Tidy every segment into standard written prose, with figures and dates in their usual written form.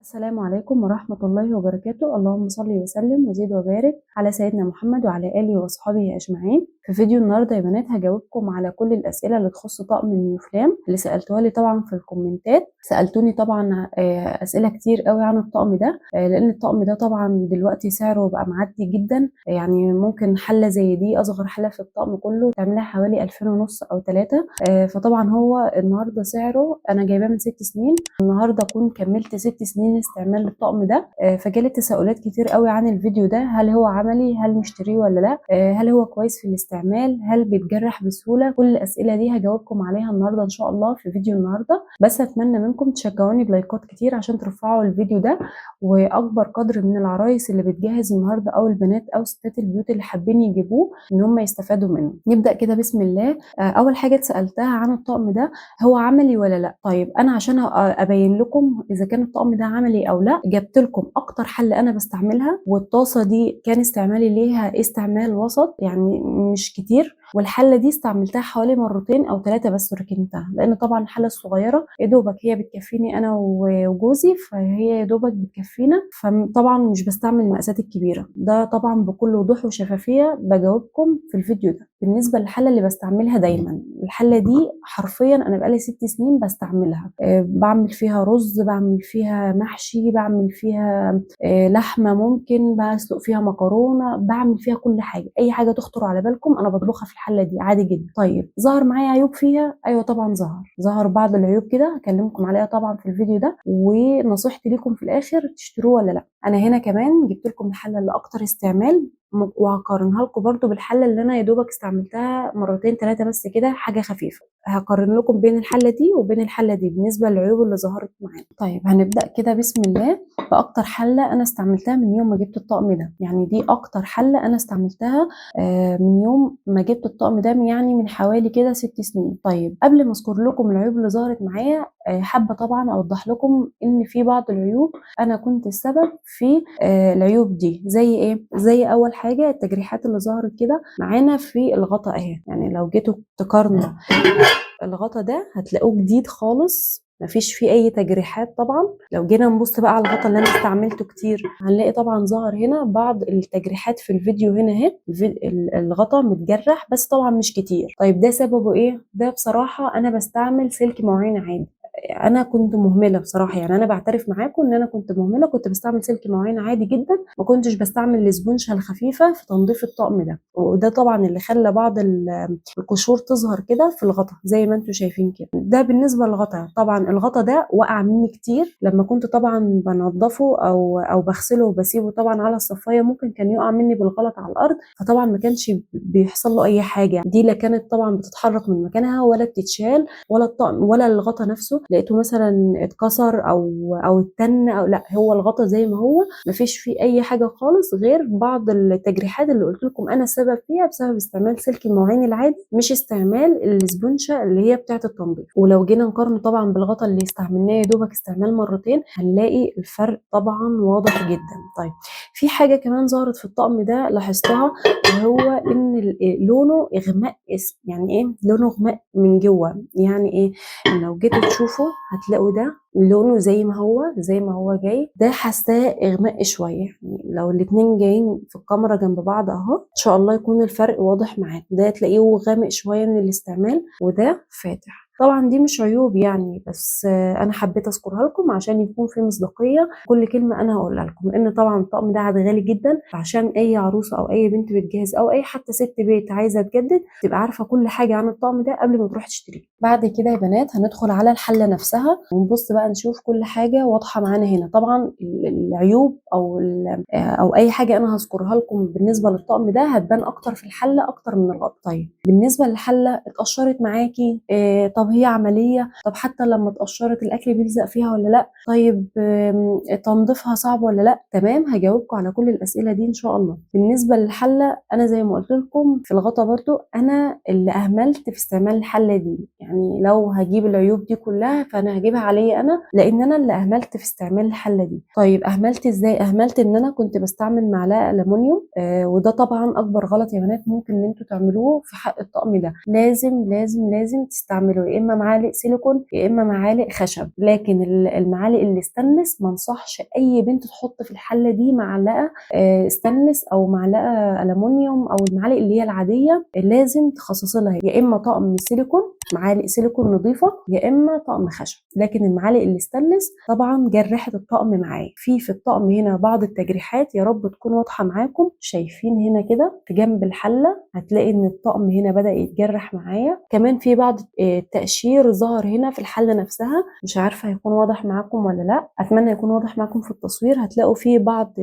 السلام عليكم ورحمة الله وبركاته. اللهم صل وسلم وزيد وبارك على سيدنا محمد وعلى آله وصحبه أجمعين. في فيديو النهاردة يا بنات هجاوبكم على كل الأسئلة اللي تخص طقم النيوفلام اللي سألتوها لي طبعا في الكومنتات. سألتوني طبعا أسئلة كتير قوي عن الطقم ده، لأن الطقم ده طبعا دلوقتي سعره بقى معدي جدا. يعني ممكن حلة زي دي أصغر حلة في الطقم كله تعملها حوالي 2500 أو 3. فطبعا هو النهاردة سعره أنا جايباه من 6 سنين، النهارده اكون كملت 6 سنين استعمال للطقم ده. فجالي تساؤلات كتير قوي عن الفيديو ده، هل هو عملي، هل نشتريه ولا لا، هل هو كويس في الاستعمال، هل بيتجرح بسهوله. كل الاسئله دي هجاوبكم عليها النهارده ان شاء الله في فيديو النهارده. بس اتمنى منكم تشجعوني بلايكات كتير عشان ترفعوا الفيديو ده، واكبر قدر من العرايس اللي بتجهز النهارده او البنات او ستات البيوت اللي حابين يجيبوه ان هم يستفادوا منه. نبدا كده بسم الله. اول حاجه اتسالتها عن الطقم ده هو عملي ولا لا. طيب انا عشان ابين لكم اذا كان الطقم ده عملي او لا، جبت لكم اكتر حل انا بستعملها، والطاسه دي كان استعمالي ليها استعمال وسط يعني مش كتير، والحله دي استعملتها حوالي مرتين او 3 بس وركنتها، لان طبعا الحله الصغيره يا دوبك هي بتكفيني انا وجوزي، فهي يا دوبك بتكفينا، فطبعا مش بستعمل المقاسات الكبيره. ده طبعا بكل وضوح وشفافيه بجاوبكم في الفيديو ده. بالنسبه للحله اللي بستعملها دايما، الحله دي حرفيا انا بقالي 6 سنين بستعملها. بعمل فيها رز، بعمل فيها محشي، بعمل فيها لحمه، ممكن بسلق فيها مكرونه، بعمل فيها كل حاجه. اي حاجه تخطر على بالكم انا بطبخها في الحله دي عادي جدا. طيب ظهر معايا عيوب فيها؟ ايوه طبعا ظهر بعض العيوب كده، هكلمكم عليها طبعا في الفيديو ده، ونصيحتي لكم في الاخر تشتروه ولا لا. انا هنا كمان جبت لكم الحله اللي اكتر استعمال، وهقارنها لكم برضو بالحله اللي انا يا دوبك استعملتها مرتين 3 بس كده، حاجه خفيفه. هقارن لكم بين الحله دي وبين الحله دي بالنسبه للعيوب اللي ظهرت معانا. طيب هنبدا كده بسم الله باكتر حله انا استعملتها من يوم ما جبت الطقم ده. يعني دي اكتر حله انا استعملتها من يوم ما جبت الطقم ده، يعني من حوالي كده 6 سنين. طيب قبل ما اذكر لكم العيوب اللي ظهرت معايا، حابه طبعا اوضح لكم ان في بعض العيوب انا كنت السبب في العيوب دي. زي ايه؟ زي اول حاجه التجريحات اللي ظهرت كده معانا في الغطا اهي. يعني لو جيتوا تقارنوا الغطا ده هتلاقوه جديد خالص، مفيش فيه اي تجريحات. طبعا لو جينا نبص بقى على الغطا اللي انا استعملته كتير، هنلاقي طبعا ظهر هنا بعض التجريحات في الفيديو. هنا اهي الغطا متجرح بس طبعا مش كتير. طيب ده سببه ايه؟ ده بصراحه انا بستعمل سلك مواعين عادي. انا كنت مهمله بصراحه، يعني انا بعترف معاكم ان انا كنت مهمله، كنت بستعمل سلك مواعين عادي جدا، ما كنتش بستعمل الاسبونشه الخفيفه في تنظيف الطقم ده. وده طبعا اللي خلى بعض القشور تظهر كده في الغطا زي ما انتم شايفين كده. ده بالنسبه للغطا. طبعا الغطا ده وقع مني كتير لما كنت طبعا بنضفه او بغسله وبسيبه طبعا على الصفايه، ممكن كان يقع مني بالغلط على الارض، فطبعا ما كانش بيحصل له اي حاجه. دي لا كانت طبعا بتتحرك من مكانها ولا بتتشال، ولا الطقم ولا الغطا نفسه لقيته مثلا اتكسر او اتن او لا، هو الغطا زي ما هو، مفيش فيه اي حاجه خالص غير بعض التجريحات اللي قلت لكم انا السبب فيها بسبب استعمال سلك المواعين العادي، مش استعمال الاسبونشه اللي هي بتاعه التنظيف. ولو جينا نقارن طبعا بالغطا اللي استعملناه يا دوبك استعمال مرتين، هنلاقي الفرق طبعا واضح جدا. طيب في حاجه كمان ظهرت في الطقم ده لاحظتها، وهو ان لونه اغماء. يعني ايه لونه غماء من جوه؟ يعني ايه؟ لو جيتوا تشوفوا هتلاقوا ده لونه زي ما هو جاي، ده حاساه اغماء شويه. يعني لو الاتنين جايين في الكاميرا جنب بعض اهو ان شاء الله يكون الفرق واضح معاك. ده تلاقيه غامق شويه من الاستعمال، وده فاتح. طبعا دي مش عيوب يعني، بس انا حبيت اذكرها لكم عشان يكون في مصداقيه كل كلمه انا هقولها لكم، لان طبعا الطقم ده غالي جدا، عشان اي عروسه او اي بنت بتجهز او اي حتى ست بيت عايزه تجدد تبقى عارفه كل حاجه عن الطقم ده قبل ما تروح تشتريه. بعد كده يا بنات هندخل على الحله نفسها ونبص بقى نشوف كل حاجه واضحه معانا هنا. طبعا العيوب او اي حاجه انا هذكرها لكم بالنسبه للطقم ده هتبان اكتر في الحله اكتر من الغطا. طيب بالنسبه للحله اتقشرت معاكي؟ طب هي عمليه؟ طب حتى لما اتقشرت الاكل بيلزق فيها ولا لا؟ طيب تنظيفها صعب ولا لا؟ تمام، هجاوبكم على كل الاسئله دي ان شاء الله. بالنسبه للحله انا زي ما قلت لكم في الغطا برضو انا اللي اهملت في استعمال الحله دي. يعني لو هجيب العيوب دي كلها فانا هجيبها عليا انا، لان انا اللي اهملت في استعمال الحله دي. طيب اهملت ازاي؟ اهملت ان انا كنت بستعمل معلقه الومنيوم، وده طبعا اكبر غلط يا بنات ممكن ان انتوا تعملوه في حق الطقم ده. لازم لازم لازم تستعملوا يا يا اما معالق سيليكون يا اما معالق خشب. لكن المعالق اللي ستانلس ما انصحش اي بنت تحط في الحله دي معلقه ستانلس او معلقه الومنيوم، او المعالق اللي هي العاديه. لازم تخصصي لها يا اما طقم سيليكون، معالق سيليكون نظيفه، يا اما طقم خشب. لكن المعالق اللي ستانلس طبعا جرحت الطقم معايا. في الطقم هنا بعض التجريحات، يا رب تكون واضحه معاكم. شايفين هنا كده في جنب الحله هتلاقي ان الطقم هنا بدأ يتجرح معايا. كمان في بعض التقشير ظهر هنا في الحله نفسها، مش عارفه هيكون واضح معاكم ولا لا، اتمنى يكون واضح معاكم في التصوير. هتلاقوا في بعض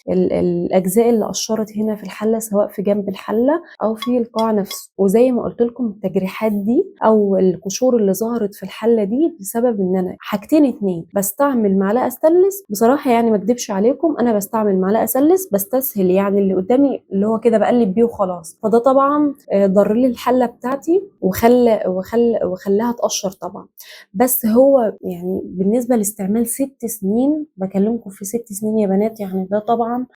الاجزاء اللي قشرت هنا في الحله، سواء في جنب الحله او في القاع نفسه. وزي ما قلت لكم التجريحات دي او القشور اللي ظهرت في الحله دي بسبب ان انا حاجتين اتنين: بستعمل معلقه ستانلس بصراحه، يعني ما اكدبش عليكم انا بستعمل معلقه ستانلس بستسهل يعني اللي قدامي اللي هو كده بقلب بيه وخلاص. فده طبعا ضر لي الحله بتاعتي وخلاها تقشر طبعا. بس هو يعني بالنسبه لاستعمال 6 سنين، بكلمكم في 6 سنين يا بنات، يعني ده طبعا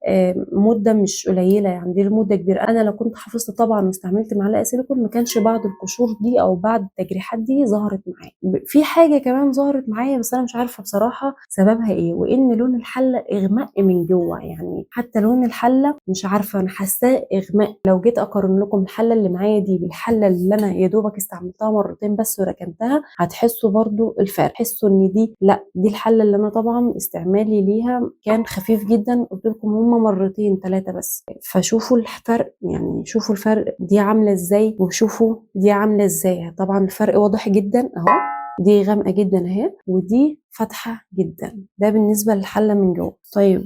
مده مش قليله، يعني دي مده كبيره. انا لو كنت حافظت طبعا واستعملت معلقه سيليكون ما كانش بعض القشور دي او بعض التجريحات دي ظهرت معايا. في حاجه كمان ظهرت معايا بس انا مش عارفه بصراحه سببها ايه، وان لون الحله اغماء من جوه. يعني حتى لون الحله مش عارفه، انا حاساه اغماء. لو جيت اقارن لكم الحله اللي معايا دي بالحله اللي انا يا دوبك استعملتها مرتين بس وركنتها، هتحسوا برضو الفرق. تحسوا ان دي لا، دي الحله اللي انا طبعا استعمالي ليها كان خفيف جدا، قلت لكم هما مرتين 3 بس. فشوفوا الفرق، يعني شوفوا الفرق دي عامله ازاي وشوفوا دي عامله ازاي. طبعا الفرق واضح جدا اهو، دي غامقه جدا اهي ودي فاتحه جدا. ده بالنسبه للحله من جوه. طيب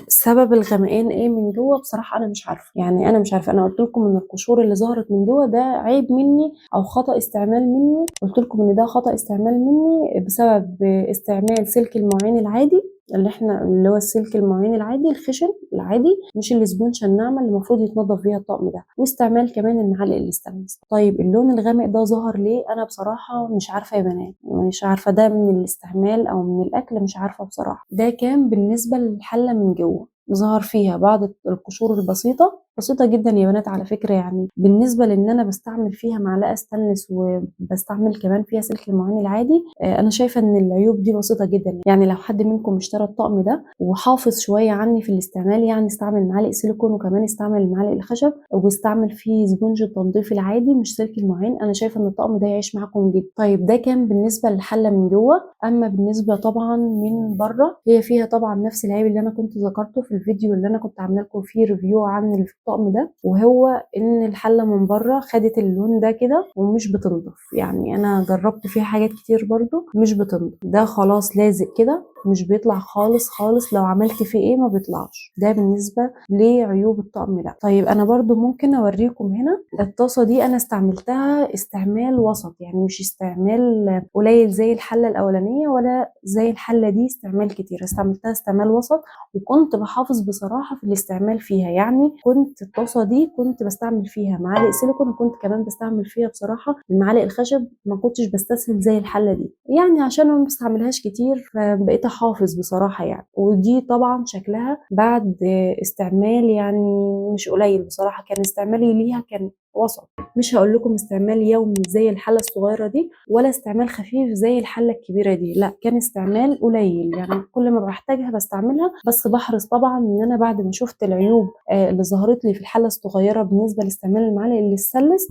سبب الغمقان ايه من جوه؟ بصراحه انا مش عارفه، يعني انا مش عارفه. انا قلت لكم ان القشور اللي ظهرت من جوه ده عيب مني او خطا استعمال مني. قلت لكم ان ده خطا استعمال مني بسبب استعمال سلك المواعين العادي، اللي هو السلك المواعين العادي الخشن العادي، مش الاسبونشه الناعمه اللي المفروض يتنضف بيها الطقم ده، واستعمال كمان المعالق الاستانلس. طيب اللون الغامق ده ظهر ليه؟ انا بصراحه مش عارفه يا بنات، مش عارفه ده من الاستعمال او من الاكل، مش عارفه بصراحه. ده كان بالنسبه للحله من جوه، ظهر فيها بعض القشور البسيطه بسيطه جدا يا بنات على فكره. يعني بالنسبه لان انا بستعمل فيها معلقه ستانلس وبستعمل كمان فيها سلك المواعين العادي، انا شايفه ان العيوب دي بسيطه جدا. يعني لو حد منكم اشترى الطقم ده وحافظ شويه عني في الاستعمال، يعني استعمل معالق سيليكون وكمان استعمل المعالق الخشب واستعمل فيه سبونج التنظيف العادي مش سلك المواعين، انا شايفه ان الطقم ده يعيش معاكم جدا. طيب ده كان بالنسبه للحله من جوه. اما بالنسبه طبعا من بره، هي فيها طبعا نفس العيب اللي انا كنت ذكرته في الفيديو اللي انا كنت عامله لكم فيه ريفيو عن الطقم ده، وهو ان الحله من بره خدت اللون ده كده ومش بتنضف. يعني انا جربت فيها حاجات كتير برضو مش بتنضف، ده خلاص لازق كده مش بيطلع خالص خالص، لو عملت فيه ايه ما بيطلعش. ده بالنسبه لعيوب الطقم ده. طيب انا برضو ممكن اوريكم هنا الطاسه دي، انا استعملتها استعمال وسط، يعني مش استعمال قليل زي الحله الاولانيه ولا زي الحله دي استعمال كتير، استعملتها استعمال وسط. وكنت بحافظ بصراحه في الاستعمال فيها، يعني كنت الطاسه دي كنت بستعمل فيها معالق سيليكون، وكنت كمان بستعمل فيها بصراحه المعالق الخشب، ما كنتش بستسهل زي الحله دي، يعني عشان ما بستعملهاش كتير فبقيت احافظ بصراحه يعني. ودي طبعا شكلها بعد استعمال يعني مش قليل بصراحه، كان استعمالي ليها كان وسط. مش هقول لكم استعمال يومي زي الحله الصغيره دي ولا استعمال خفيف زي الحله الكبيره دي، لا كان استعمال قليل، يعني كل ما بحتاجها بستعملها. بس بحرص طبعا ان انا بعد ما شفت العيوب اللي ظهرت لي في الحله الصغيره بالنسبه لاستعمال المعالق اللي الستانلس،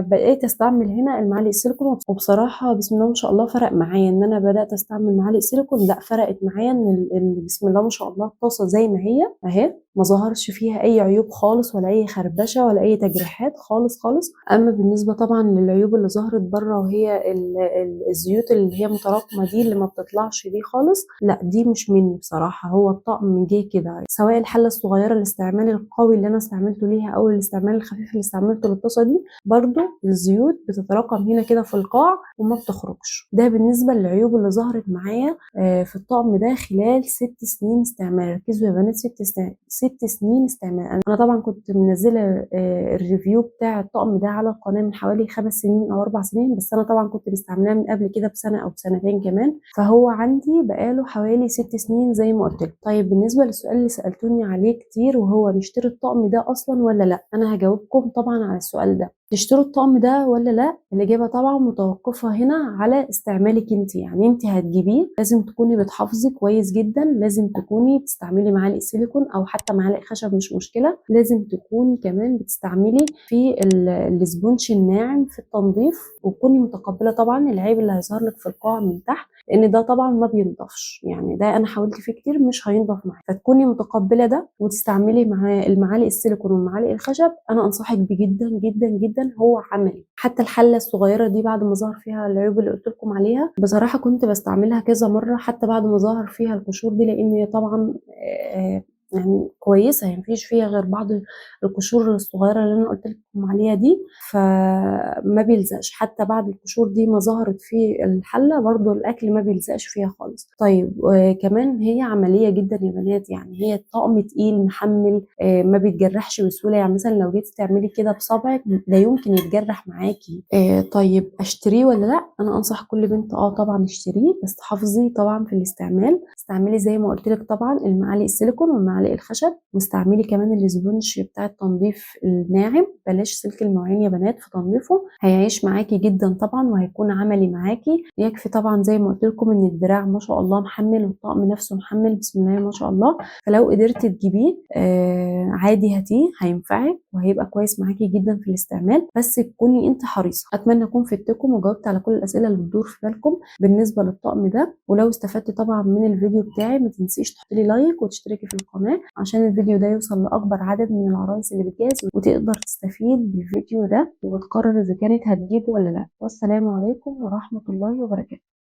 بقيت استعمل هنا المعالق السيليكون. وبصراحه بسم الله ما شاء الله فرق معايا ان انا بدات استعمل معالق سيليكون. لا فرقت معايا ان بسم الله ما شاء الله الطاسه زي ما هي اهي، ما ظهرش فيها اي عيوب خالص ولا اي خربشه ولا اي تجريحات خالص خالص. اما بالنسبه طبعا للعيوب اللي ظهرت بره، وهي الزيوت اللي هي متراكمه دي اللي ما بتطلعش دي خالص، لا دي مش مني بصراحه. هو الطقم جه كده، سواء الحله الصغيره الاستعمال القوي اللي انا استعملته ليها او الاستعمال الخفيف اللي استعملته للطاسه دي، برضو الزيوت بتتراكم هنا كده في القاع وما بتخرجش. ده بالنسبه للعيوب اللي ظهرت معايا في الطقم ده خلال 6 سنين استعمال. ركزوا يا بنات، 6 سنين استعمال. انا طبعا كنت منزله الريفيو بتاع الطقم ده على القناه من حوالي 5 سنين او 4 سنين، بس انا طبعا كنت بستعملها من قبل كده بسنه او بسنتين كمان، فهو عندي بقاله حوالي 6 سنين زي ما قلت لكم. طيب بالنسبه للسؤال اللي سالتوني عليه كتير، وهو نشتري الطقم ده اصلا ولا لا، انا هجاوبكم طبعا على السؤال ده. تشتروا الطقم ده ولا لا؟ الاجابه طبعا متوقفه هنا على استعمالك انت. يعني انت هتجيبيه لازم تكوني بتحافظي كويس جدا، لازم تكوني بتستعملي معالق سيليكون او حتى معالق خشب مش مشكله، لازم تكوني كمان بتستعملي في الاسبونج الناعم في التنظيف، وتكوني متقبله طبعا العيب اللي هيظهر لك في القاع من تحت، لان ده طبعا ما بينضفش. يعني ده انا حاولت فيه كتير مش هينضف معايا، فتكوني متقبله ده وتستعملي مع المعالق السيليكون والمعالق الخشب. انا انصحك بيه جدا جدا جدا، هو عملي. حتى الحله الصغيره دي بعد ما ظهر فيها العيوب اللي قلت لكم عليها بصراحه كنت بستعملها كذا مره حتى بعد ما ظهر فيها القشور دي، لان هي طبعا يعني كويسه، يعني مفيش فيها غير بعض القشور الصغيره اللي انا قلت لكم عليها دي، فما بيلزقش. حتى بعد القشور دي ما ظهرت في الحله برضو الاكل ما بيلزقش فيها خالص. طيب كمان هي عمليه جدا يا بنات، يعني هي طقم تقيل محمل، ما بيتجرحش بسهوله. يعني مثلا لو جيتي تعملي كده بصبعك لا يمكن يتجرح معاكي. طيب اشتريه ولا لا؟ انا انصح كل بنت طبعا اشتريه، بس تحافظي طبعا في الاستعمال. استعملي زي ما قلت لك طبعا المعالق السيليكون والمعالق الخشب، واستعملي كمان الاسبونج بتاع التنظيف الناعم، بلاش سلك المواعين يا بنات في تنظيفه، هيعيش معاكي جدا طبعا وهيكون عملي معاكي. يكفي طبعا زي ما قلت لكم ان الدراع ما شاء الله محمل والطقم نفسه محمل بسم الله ما شاء الله. فلو قدرتي تجيبيه عادي هاتيه، هينفعك وهيبقى كويس معاكي جدا في الاستعمال، بس تكوني انت حريصه. اتمنى اكون فدتكم وجاوبت على كل الاسئله اللي بتدور في بالكم بالنسبه للطقم ده. ولو استفدت طبعا من الفيديو بتاعي ما تنسيش تحطي لي لايك وتشتركي في القناه عشان الفيديو ده يوصل لاكبر عدد من العرايس اللي بتجهز وتقدر تستفيد بالفيديو ده وتقرر اذا كانت هتجيبه ولا لا. والسلام عليكم ورحمه الله وبركاته.